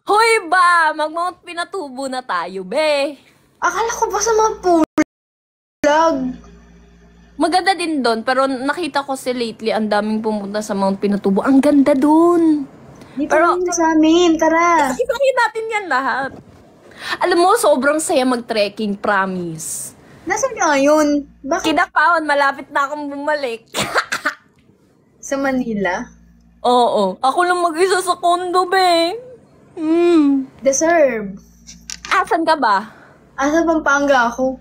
Hoy ba, mag-Mount Pinatubo na tayo, be. Akala ko ba sa mga pulag? Maganda din doon, pero nakita ko si lately, ang daming pumunta sa Mount Pinatubo. Ang ganda doon. Dito Pero, rin sa amin, tara. isahin natin yan lahat. Alam mo, sobrang saya mag-trekking, promise. Nasaan ka ngayon? Bakit Kidapawan, malapit na akong bumalik. sa Manila? Oo, ako lang mag-isa sa condo, be. Deserve. Asan ka ba? Asa Pampanga ako?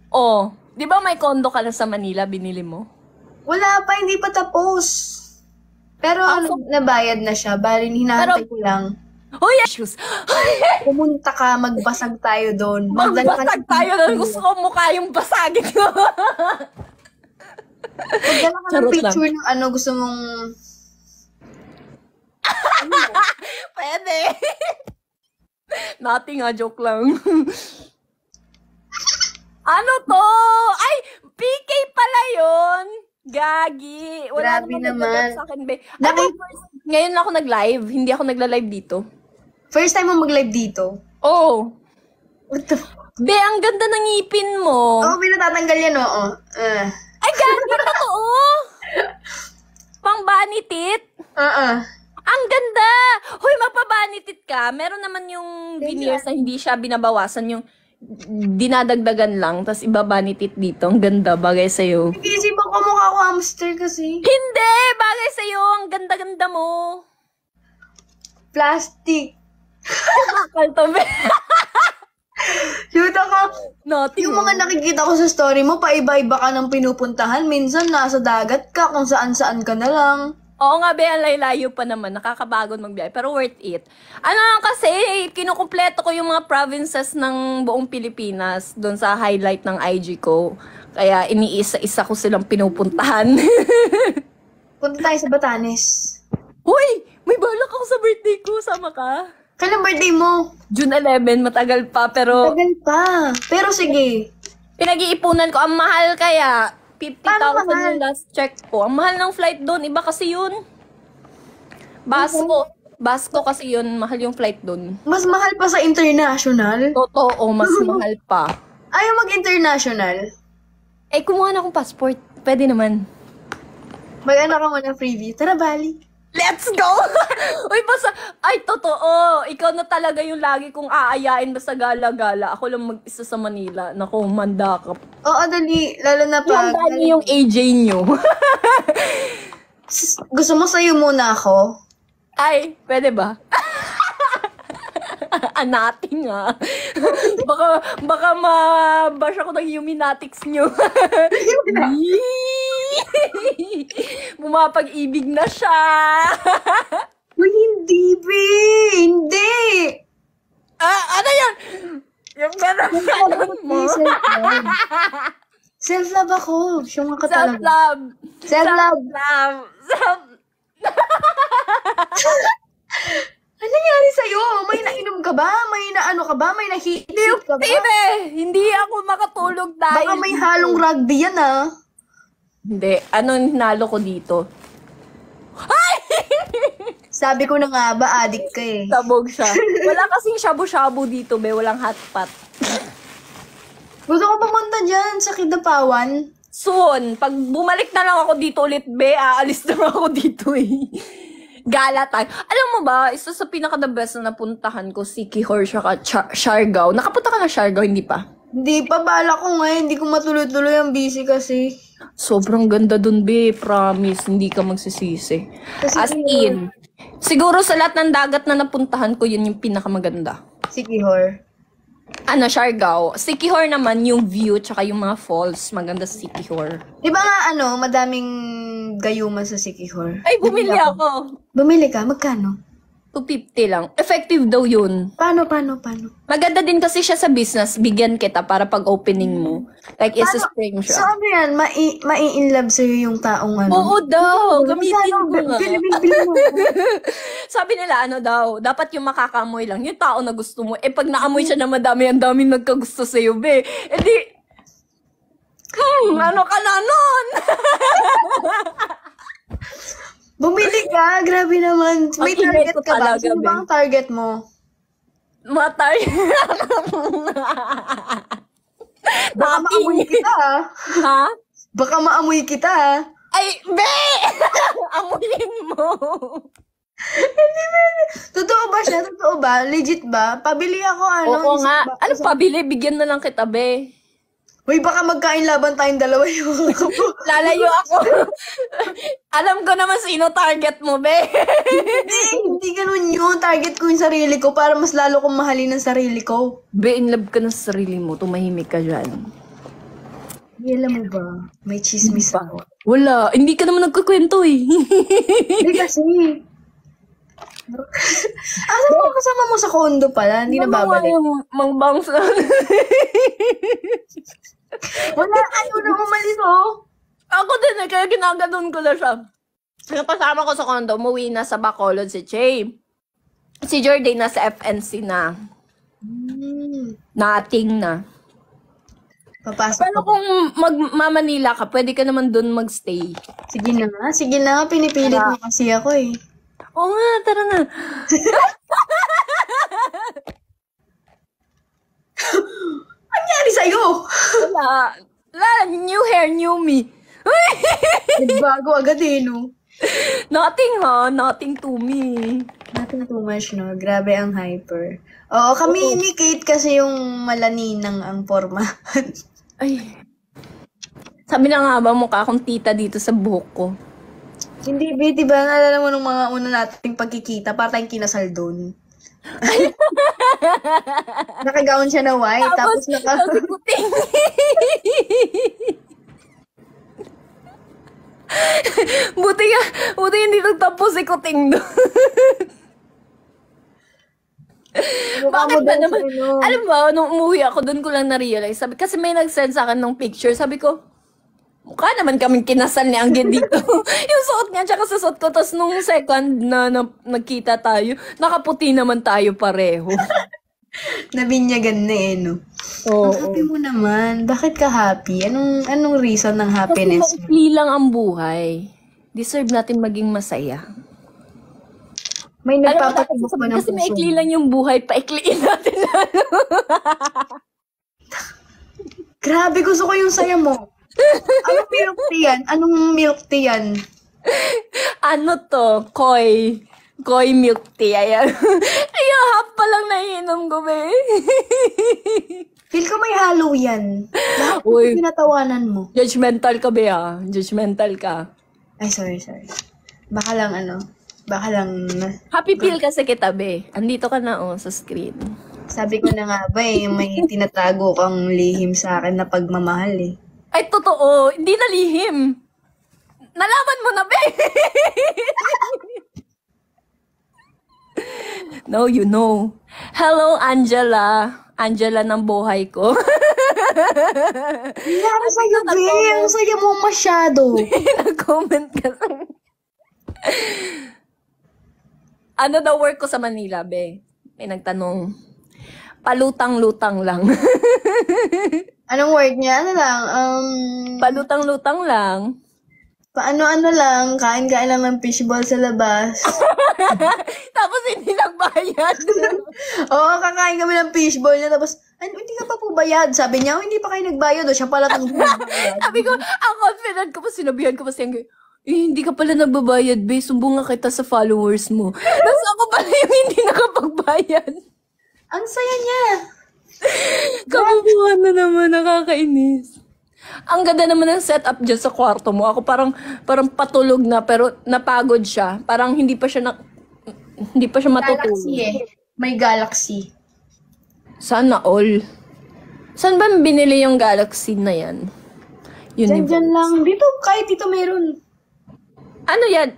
Oh, di ba may condo ka na sa Manila, binili mo? Wala pa, hindi pa tapos. Pero nabayad na siya. Bali, hinahantay ko lang. Oh, yeah. Shoes. Pumunta ka, magbasag tayo doon. Magbasag tayo doon. Gusto ko mukha yung basagin ko. Magdala ka ng Charot picture ng ano gusto mong... Pwede. Nothing, joke lang. Ano to? Ay, PK pala yun. Gagi. Wala Grabe naman naman. nagdadap sa akin, be. Ngayon ako nag-live. Hindi ako nagla-live dito. First time mo mag-live dito? Oh. What the... Be, ang ganda ng ngipin mo. Oo, pinatatanggal yan, oo. Ay, gagi, totoo. Pang bunny tit. Ang ganda! Hoy, mapabanitit ka. Meron naman yung veneers na hindi siya binabawasan, yung dinadagdagan lang, tapos ibabanitit dito. Ang ganda, bagay sa'yo. Nag-iisipan ko mukha ko hamster kasi. Hindi! Bagay sa'yo! Ang ganda-ganda mo! Plastic. Bakal to, be. Shoot ako. Nothing. Yung mga nakikita ko sa story mo, paiba-iba ka ng pinupuntahan. Minsan nasa dagat ka, kung saan-saan ka na lang. Oo nga, be, ang layo pa naman. Nakakabagod magbiyahe, pero worth it. Ano lang kasi, kinukumpleto ko yung mga provinces ng buong Pilipinas doon sa highlight ng IG ko. Kaya iniisa-isa ko silang pinupuntahan. Punta tayo sa Batanes. Uy! May balak ako sa birthday ko. Sama ka? Kailan birthday mo? June 11, matagal pa, pero Tagal pa. Pero sige. pinag-iipunan ko. Ang mahal kaya, 50,000 Paano mahal? yung last check ko. Ang mahal ng flight doon. Iba kasi yun. Basco kasi yun. Mahal yung flight doon. Mas mahal pa sa international. Totoo, mas mahal pa. Ayaw mag-international. Eh, kumuha na akong passport. Pwede naman. Mag-ano ka muna freebie. Tara, Bali. Let's go! Uy, basta, ay, totoo. Ikaw na talaga yung lagi kong aayain basta gala-gala. Ako lang mag-isa sa Manila. Naku, manda ka. Oo, dali. Lalo na Yung pag... dami yung AJ nyo. Gusto mo sa'yo muna ako? Ay, pwede ba? Anating nga. baka mabash ako ng Huminatics nyo. Bumapag-ibig na siya. Uy, hindi, be! Hindi! Ano yan? Yung meron mo. Self-love. Self-love ako. Siyong ka talaga. Self-love. Self-love. Self-love. Ano nangyari sa'yo? May nainom ka ba? May naano ka ba? May nahihisit ka ba? Hindi ako makatulog dahil... Baka may halong rugby yan, ah. Hindi. Anong hinalo ko dito? Ay! Sabi ko na nga ba, addict ka eh. Sabog siya. Wala kasing shabu-shabu dito, be. Walang hotpot. Gusto ko pumunta dyan sa Kidapawan. Soon, pag bumalik na lang ako dito ulit, be, aalis na lang ako dito eh. Gala tayo. Alam mo ba, isa sa pinaka-the best na napuntahan ko, Siquijor, saka Siargao. Nakapunta ka na Siargao, hindi pa? Hindi pa, bala ko nga. Hindi ko matuloy-tuloy ang busy kasi. Sobrang ganda dun, be. Promise, hindi ka magsisisi. Kasi As in, siguro sa lahat ng dagat na napuntahan ko, yun yung pinakamaganda. Siquijor. Ano, Siargao. Siquijor naman, yung view, tsaka yung mga falls. Maganda sa Siquijor. Di ba nga madaming gayuma sa Siquijor? Ay, bumili ako. Bumili ka? Magkano? 250 lang. Effective daw yun. Paano? Maganda din kasi siya sa business. Bigyan kita para pag opening mo. Like, it's a spring So siya. ano yan? Mai-inlove sa'yo yung taong ano? Oo daw. Gamitin mo nga. Bili mo. Sabi nila, ano daw, dapat yung makakamoy lang. Yung tao na gusto mo. Eh, pag naamoy siya na madami, ang daming nagkagusto sa'yo, be. Eh di, ano ka na nun? Bumili ka? Grabe naman. May Ang ingay target ko ka ba? talaga, Sino be. ba ang target mo? Matar. Baka maamoy kita, Ha? Baka maamoy kita, Ay, be! Amuyin mo. Hindi ba? Totoo ba siya? Totoo ba? Legit ba? Pabili ako, Oo nga. Ano pabili? Bigyan na lang kita, be. Uy, baka magkain laban tayong dalawa yung Lalayo ako. Alam ko naman sino target mo, be. hindi ganun yun. Target ko yung sarili ko para mas lalo kong mahalin ang sarili ko. Be, in love ka na sa sarili mo. Tumahimik ka dyan. Hindi, alam mo ba? May chismis ako. Wala. Hindi ka naman nagkukwento eh. Hindi kasi. Asa mo kasama mo sa kondo pala? Hindi na babalik. Mangbang sa... Wala, ano na umalis oh. Ako din eh, kaya ginaganon ko na siya. Kasama ko sa condo, umuwi na sa Bacolod si Che. Si Jordan na sa FNC na. Nating na. Papasok Pero kung mag-Manila ka, pwede ka naman dun magstay. Sige na nga, pinipilit mo kasi ako eh. Oo nga, tara na. Ano nangyari sa'yo? Wala. New hair, new me. Nagbago agad eh, no? Nothing ha, nothing to me. Nothing too much, no? Grabe ang hyper. Oo, kami ni Kate kasi yung malaninang ang forma. Ay. Sabi na nga ba mukha akong tita dito sa buhok ko? Hindi, ba? Diba? Naalala mo nung mga una nating pagkikita, para tayong kinasal doon. Nakagaon siya na white, tapos Puting. buti hindi nagtapos si Kuting doon. Bakit ba naman? Alam mo, nung umuwi ako, doon ko lang na-realize. Kasi may nag-send sa akin ng picture. Sabi ko, mukha naman kaming kinasal ni Angge dito. Yung suot niya, tsaka sa suot ko. Tapos nung second na nagkita tayo, nakaputi naman tayo pareho. Nabinyagan na eh, no? Oo. Happy mo naman. Bakit ka happy? Anong reason ng happiness mo? Kasi maikli lang ang buhay. Deserve natin maging masaya. May nagpapatubok ba ng kasi puso? maikli lang yung buhay, paikliin natin lalo. Grabe, gusto ko yung saya mo. Anong milk tea yan? Anong milk tea yan? Ano to? Koi milk tea. Ayan. Ayan, half pa lang naiinom ko, be. Feel ko may halo yan. Bakit Uy. pinatawanan mo? Judgmental ka, be, ha? Judgmental ka. Ay, sorry. Baka lang Happy feel kasi kita, be. Andito ka na, sa screen. sabi ko na nga ba eh, may tinatago kang lihim sa akin na pagmamahal eh. Ay, totoo. Hindi na lihim. Nalaman mo na, be. No, you know. Hello, Angela. Angela ng buhay ko. Ang saya, be. Ang saya mo masyado. Nag-comment ka. Ano daw work ko sa Manila, be? May nagtanong. Palutang-lutang lang. Anong word niya? Ano lang? Palutang-lutang lang. Paano lang? Kain-kain lang ng fishball sa labas. Tapos hindi nagbayad. Oo, kakain kami ng fishball niya. Tapos, hindi ka pa po bayad. Sabi niya, hindi pa kayo nagbayad. O, siya pala itong nagbayad. Sabi ko, ang confident ko pa, sinabihan ko pa siya, hindi ka pala nagbabayad, be. Sumbong nga kita sa followers mo. Tapos ako pala yung hindi nakapagbayad. Ang saya niya. Kabubuhan na naman, nakakainis. Ang ganda naman ng setup dyan sa kwarto mo. Ako parang patulog na, pero napagod siya. Parang hindi pa siya matutulog. Galaxy eh. May galaxy. Sana all. Saan ba binili yung galaxy na yan? Universe. Diyan lang. Dito, kahit dito meron. Ano yan?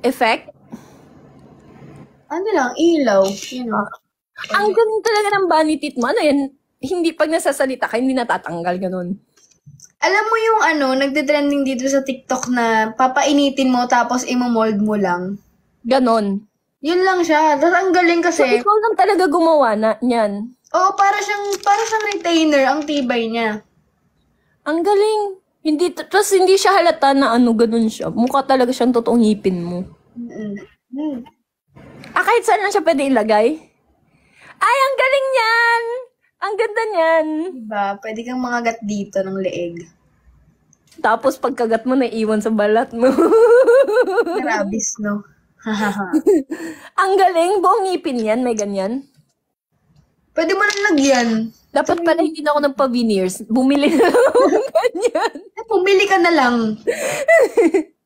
Effect? Ano lang, ilaw. You know. Ang galing talaga ng bunny teeth mo. Ano yan? Hindi, pag nasasalita ka, hindi natatanggal, ganun. Alam mo yung nagde-trending dito sa TikTok na papainitin mo tapos imo-mold mo lang. Ganon. Yun lang siya. Tapos ang galing So, kasi. ikaw lang talaga gumawa niyan. Oo, para siyang retainer ang tibay niya. Ang galing. Tapos hindi siya halata na ganun siya. Mukha talaga siyang totoong ngipin mo. Mm-mm. Mm. Kahit saan lang siya pwede ilagay? Ay, ang galing niyan! Ang ganda niyan. Diba? Pwede kang mangagat dito ng leeg. Tapos pagkagat mo, naiwan sa balat mo. Rabis, no? Ang galing. Buong ngipin yan. May ganyan. Pwede mo lang lagyan. Dapat pala hindi na ako nagpa-veneers. Bumili na lang ako ng ganyan. Pumili ka na lang.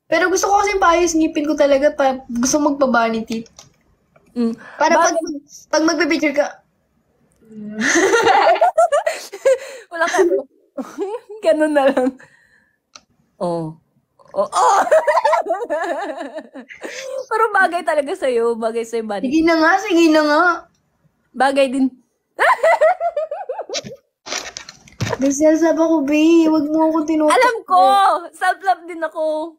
Pero gusto ko kasi paayos ngipin ko talaga. Gusto magpa-bunny teeth. Para pag magbe-picture ka, wala ka. Ganun na lang. Oh. Pero bagay talaga sa'yo. Bagay sa'yo, bunny. Sige na nga. Bagay din. May self-love ako, babe. Huwag mo ako tinutok. Alam ko! Self-love din ako.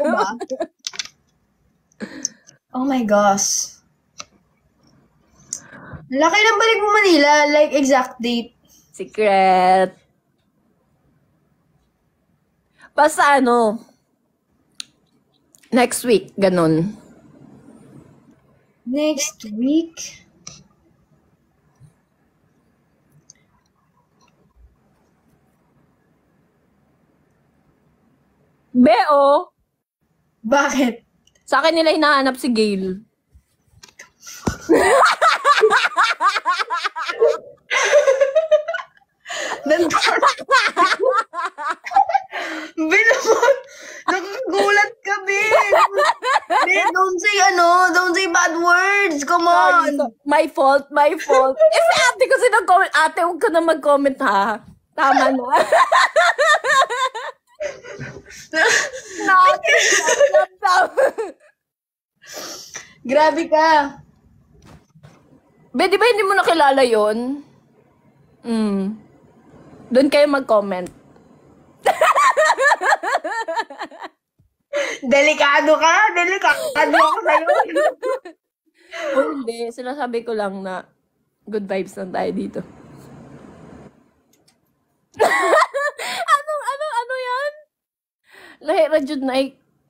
Diba? Oh my gosh. Laki ng balik mo Manila. Like, exact date. Secret. Basta next week, ganun. Next week? Beo! Bakit? Sa akin nila hinahanap si Gail. Binamon! Nakagulat ka, babe! Babe, don't say bad words! Come on! My fault. Eh, si ate kasi nag-comment. Ate, huwag ka na mag-comment, ha? Tama na. No, grabe ka! Be, di ba hindi mo nakilala yun? Doon kayo mag-comment. Delikado ka! Delikado ako sa'yo! Hindi, sinasabi ko lang na good vibes lang tayo dito. Ano yan? Lahi Rajud na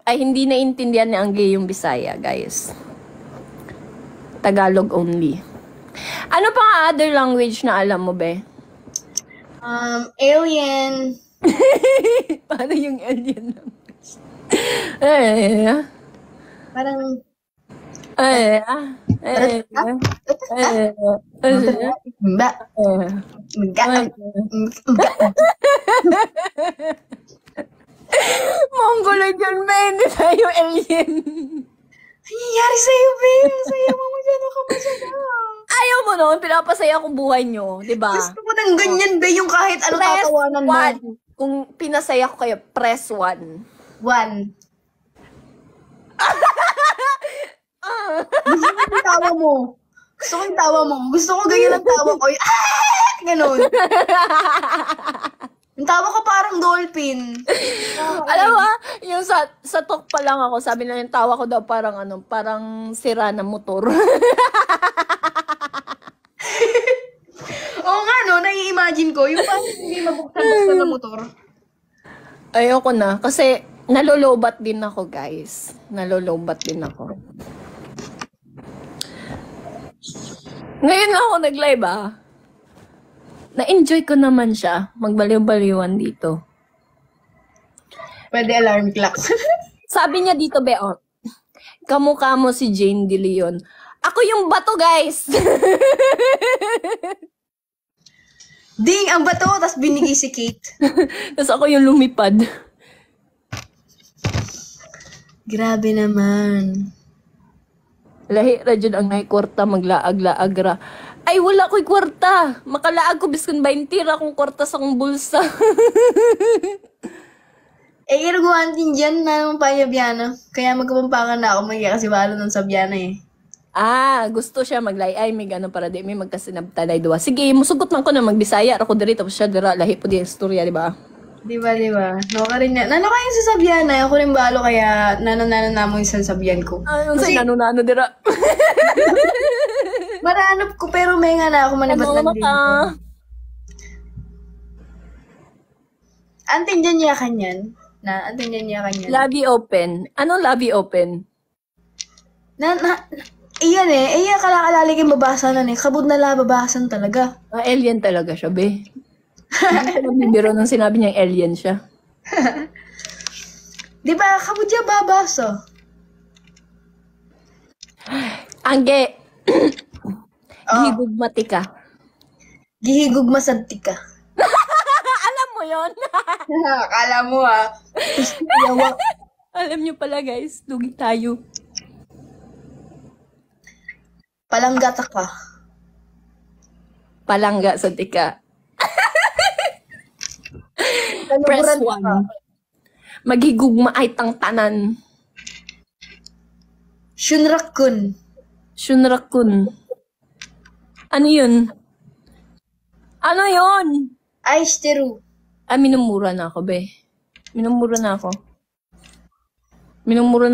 ay hindi naiintindihan ni Angge yung Bisaya, guys. Tagalog only. Ano pa nga other language na alam mo, be? Alien. Paano yung alien language? Parang... Mongoloid yun, be. Hindi tayo alien. Ano nangyayari sa'yo, babe? Sa'yo mo masyado ka masyado. Ayaw mo noon, pinapasaya kong buhay nyo, di ba? Gusto ko ng ganyan, babe, yung kahit ano tatawanan mo. Press 1. Kung pinasaya ko kayo, press 1. 1. Gusto ko yung tawa mo. Gusto ko ganyan ang tawa ko. Ganon. Yung tawa ko parang dolphin. Alam mo, yung sa talk pa lang ako, sabi lang yung tawa ko daw parang parang sira na motor. Oo nga, no? Nai-imagine ko. Yung parang hindi mabuksan na motor. Ayoko na. Kasi nalolobat din ako, guys. Nalolobat din ako. Ngayon lang ako nag-live, Na-enjoy ko naman siya. Magbaliw-baliwan dito. Pwede alarm clock. Sabi niya dito, Beo, kamukha mo si Jane De Leon. Ako yung bato, guys! Ding! Ang bato! Tapos binigay si Kate. Tapos ako yung lumipad. Grabe naman. Lahi ra dyan ang naikwarta, maglaag-laag ra. Ay, wala ko'y kwarta. Makalaag ko biskan 20 ra kung kwarta sa kong bulsa. Irguhan din dyan na naman payabyana. Kaya magkapampangan na ako kasi balo ng sabyana eh. Gusto siya maglay. Ay, may gano'n para di may magkasinabtanay duwa. Sige, musugot man ko na magbisaya. Ako diri, tapos siya dira. Lahi po di istorya, di ba? Di ba? No ka rin yan. Nano kayo sa sabyana? Ako rin balo kaya nano-nano na mo yung sabyan ko. Yung kasi nano-nano dira. Maranap ko pero may nga na ako manibat lang din. Antin dyan niya kanyan. Antin dyan niya kanyan. Lobby open. Anong lobby open? Iyan kalakalalagay mabasa na kabud na la babasan talaga. Alien talaga siya, be. Hindi ko nabibiro nung sinabi niyang alien siya. Di ba, kabud siya babasa? Angge, gihigugmati ka. Gihigugmasanti ka. Alam mo yon? Akala mo Alam niyo pala guys, dugi tayo. Palanggata ka. Palangga sa tika. Press 1. Maghigugma ay tangtanan. Shunrakun. Shunrakun. Ano yun? Ano yun? Aisteru. Minumura na ako, be. Minumura na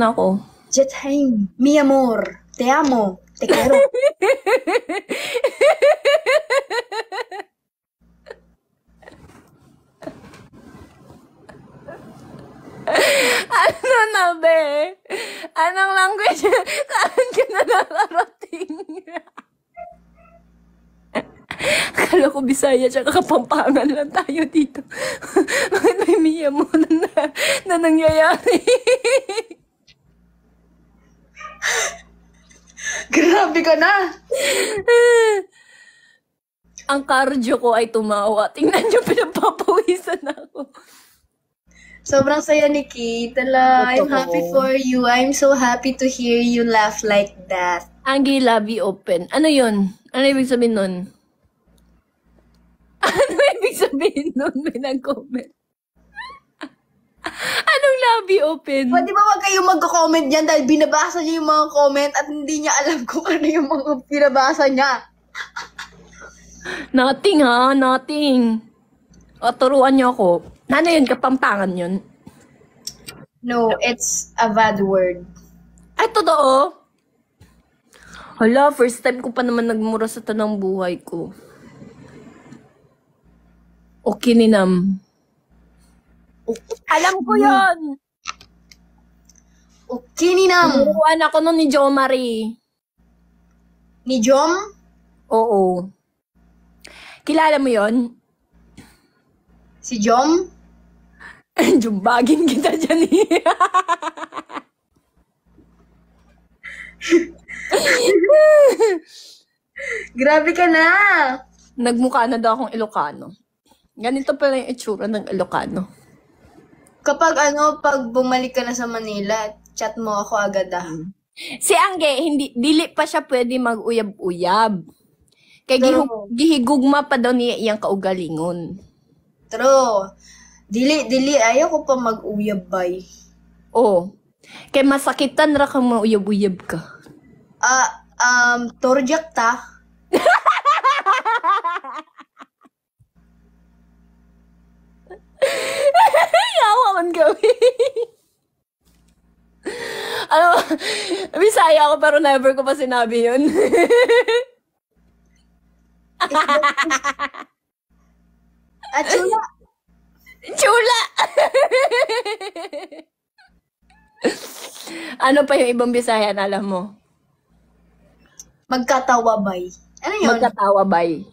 ako. Jethaim. Mi amor. Te amo. Te quiero. Ano na, be? Anong language? Saan ka na nakarating? Akala ko Bisaya tsaka Kapampangan lang tayo dito. Bakit may Mia mo na nangyayari? Grabe ka na! Ang cardio ko ay tumawa. Tingnan niyo, pinapapawisan ako. Sobrang saya ni Kate. I'm happy for you. I'm so happy to hear you laugh like that. Anggi, labi open. Ano yun? Ano ibig sabihin nun? Ano ibig sabihin nun? May nag-comment. Anong labi open? Pwede ba wag kayong magko-comment dyan dahil binabasa niya yung mga comment at hindi niya alam kung ano yung mga binabasa niya. Nothing ha, nothing. O, turuan niyo ako. Ano yun? Kapampangan yun? No, it's a bad word. Ay, totoo? Hala, first time ko pa naman nagmura sa tanang buhay ko. O kininam. Alam ko yun! O kininam! Turuan ako nun ni Jo Marie. Ni Jom? Oo. Kilala mo yun? Si Jom? Jumbagin kita dyan eh. Grabe ka na! Nagmukha na daw akong Ilocano. Ganito pala yung itsura ng Ilocano. Kapag pag bumalik ka na sa Manila, chat mo ako agad Si Angge, dili pa siya pwede mag-uyab-uyab. Kaya gihigugma pa daw niya iyang kaugalingon. True. Dili, ayaw ko pa mag-uyab bay. Oo. Kaya masakitan ra kang mauyab-uyab ka. Torjak ta. Yawa man kami. Bisaya ako pero never ko pa sinabi yun. Chula. Chula! Ano pa yung ibang Bisaya na alam mo? Magkatawa bay. Ano yun? Magkatawa bay.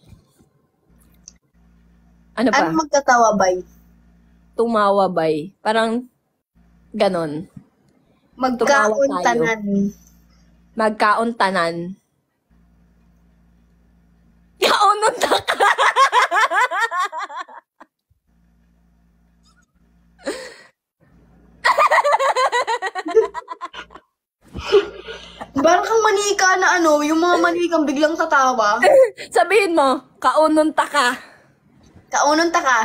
Ano pa? Ano magkatawa bay? Tumawa bay. Parang ganon. Magkauntanan. Magkauntanan. Kaununta ka! Parang kang manika na yung mga manikang biglang tatawa. Sabihin mo, kaununta ka. Kaununta ka.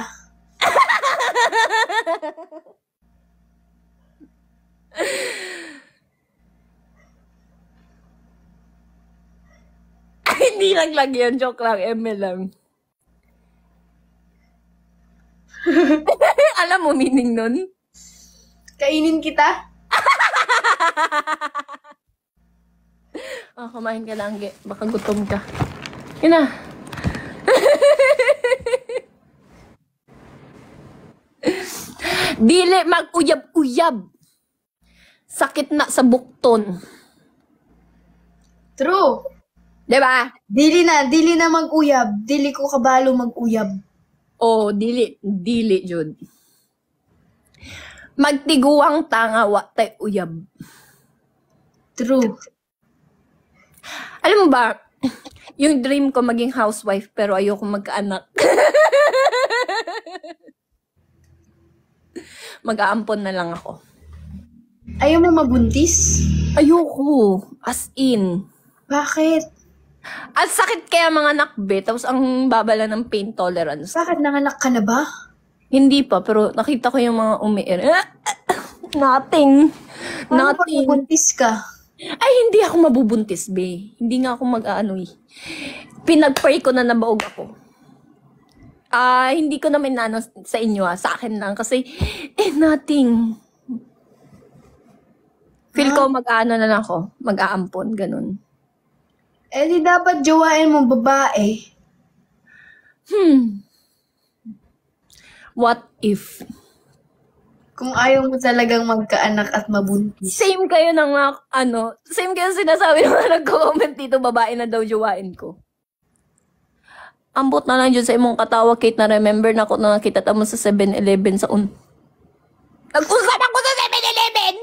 Hindi lang yun. Joke lang. ML lang. Alam mo meaning nun? Kainin kita? Kumain ka lang, Ge. Baka gutom ka. Yun na. Dili mag-uyab-uyab. Sakit na sa bukton. True. Diba? Dili na mag-uyab. Dili ko kabalo mag-uyab. Oh, dili, Jud. Magtiguang tanga, watay uyab. True. Alam mo ba, yung dream ko maging housewife, pero ayoko magkaanak. Mag-aampon na lang ako. Ayaw mo mabuntis? Ayoko. As in. Bakit? Ang sakit kaya mga nakbe, tapos ang babala ng pain tolerance. Bakit nanganak ka na ba? Hindi pa, pero nakita ko yung mga Nothing. Paano pag mabuntis ka? Ay, hindi ako mabubuntis, be. Hindi nga ako mag-ano eh. Pinag-pray ko na nabaog ako. Hindi ko naman ano sa inyo sa akin lang. Kasi, nothing. Feel ko mag-ano na lang ako. Mag-aampon, ganun. Di dapat jowain mo babae. What if? Kung ayaw mo talagang magkaanak at mabuntis. Same kayo ng same kayo sinasabi ng mga nag-comment dito, babae na daw jowain ko. Ambot na lang dyan sa imong katawa, Kate, na remember na ako na nakita mo sa 7-Eleven sa Nag-usap ako sa 7-Eleven!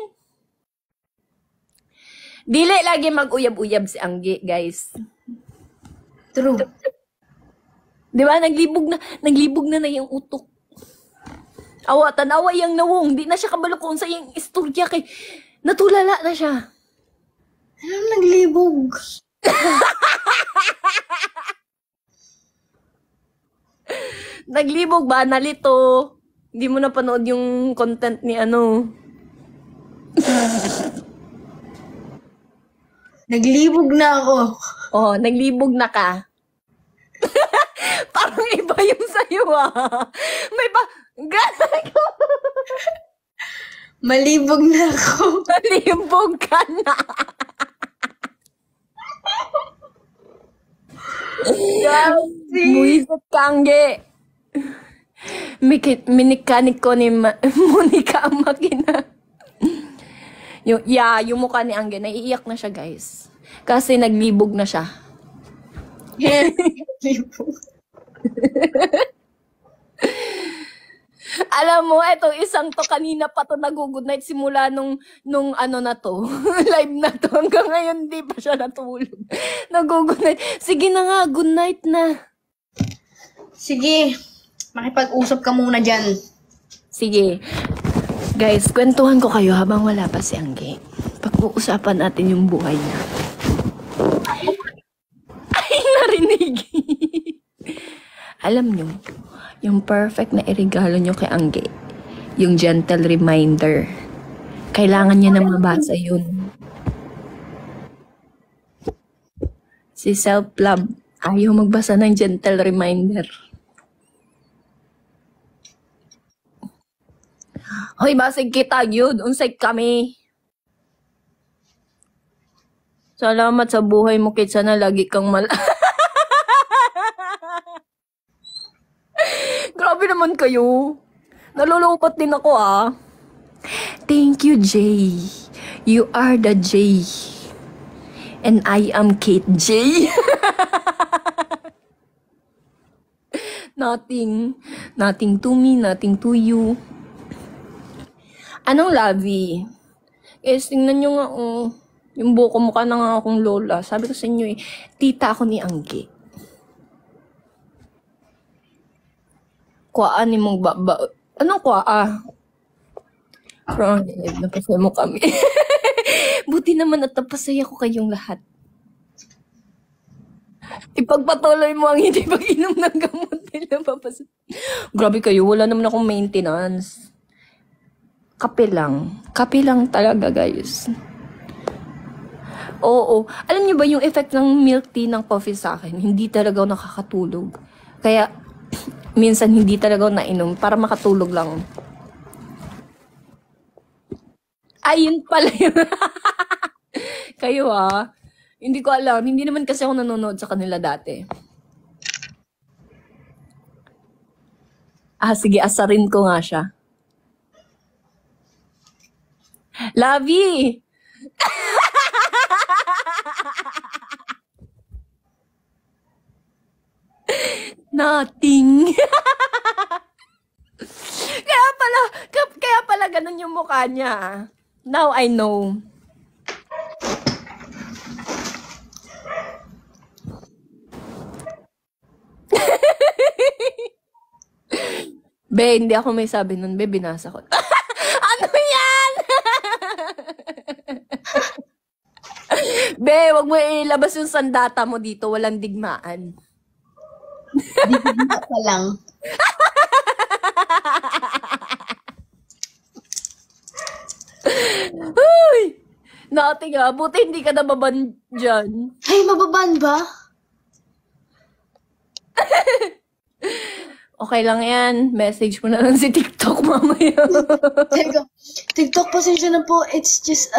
Dili lagi mag-uyab-uyab si Anggi, guys. True. Di ba? Naglibog na yung utok. Awa, tanawa yung nawong. Di na siya kabalukon sa yung istorya kay natulala na siya. Anong naglibog? Naglibog ba? Nalito. Hindi mo na panood yung content ni Naglibog na ako. Oh, naglibog na ka. Parang iba yung sa'yo May ba? Malibog na ako. Malibog ka na. Buisit kangge. Minikanik ko ni Monica ang makina. Yung mukha ni Angge, naiiyak na siya, guys. Kasi naglibog na siya. Alam mo, eto, isang to kanina pa to nag-good night simula nung na to, live na to. Hanggang ngayon, di pa siya natulog. Nag-good night. Sige na nga, good night na. Sige, makipag-usap ka muna dyan. Sige. Guys, kwentuhan ko kayo habang wala pa si Angge. Pag-uusapan natin yung buhay niya. Ay, narinig. Alam nyo, yung perfect na irigalo nyo kay Angge, yung gentle reminder, kailangan niya na mabasa yun. Si self-love, ayaw magbasa ng gentle reminder. Hoy, basig kita yun. Unsay kami. Salamat sa buhay mo, Kate. Sana lagi kang Grabe naman kayo. Nalulupat din ako Thank you, Jay. You are the Jay. And I am Kate J. Nothing. Nothing to me, nothing to you. Anong labi? Guys, tingnan nyo nga yung buko mukha na nga akong lola. Sabi ko sa inyo tita ako ni Angge. Kuwaan ni mong baba. Anong kuwaa? From napasaya mo kami. Buti naman at napasaya ko kayong lahat. Ipagpatuloy mo ang hindi pag-inom ng gamot nila. Grabe kayo, wala naman akong maintenance. Kape lang. Kape lang talaga, guys. Oo. Alam niyo ba yung effect ng milk tea ng coffee sa akin? Hindi talaga ako nakakatulog. Kaya, minsan hindi talaga ako nainom para makatulog lang. Ayun pala yun. Kayo hindi ko alam. Hindi naman kasi ako nanonood sa kanila dati. Sige, asarin ko nga siya. Lavi! Nothing. Kaya pala ganun yung mukha niya. Now I know. Be, hindi ako may sabi nun. Be, binasa ko. Ano yan? Be, wag mo ilabas yung sandata mo dito. Walang digmaan. Digma pa lang. Uy! Nati nga, buti hindi ka nababan dyan. Ay, mababan ba? Okay lang yan. Message mo na lang si TikTok mamaya. Teka, TikTok, pasensya na po. It's just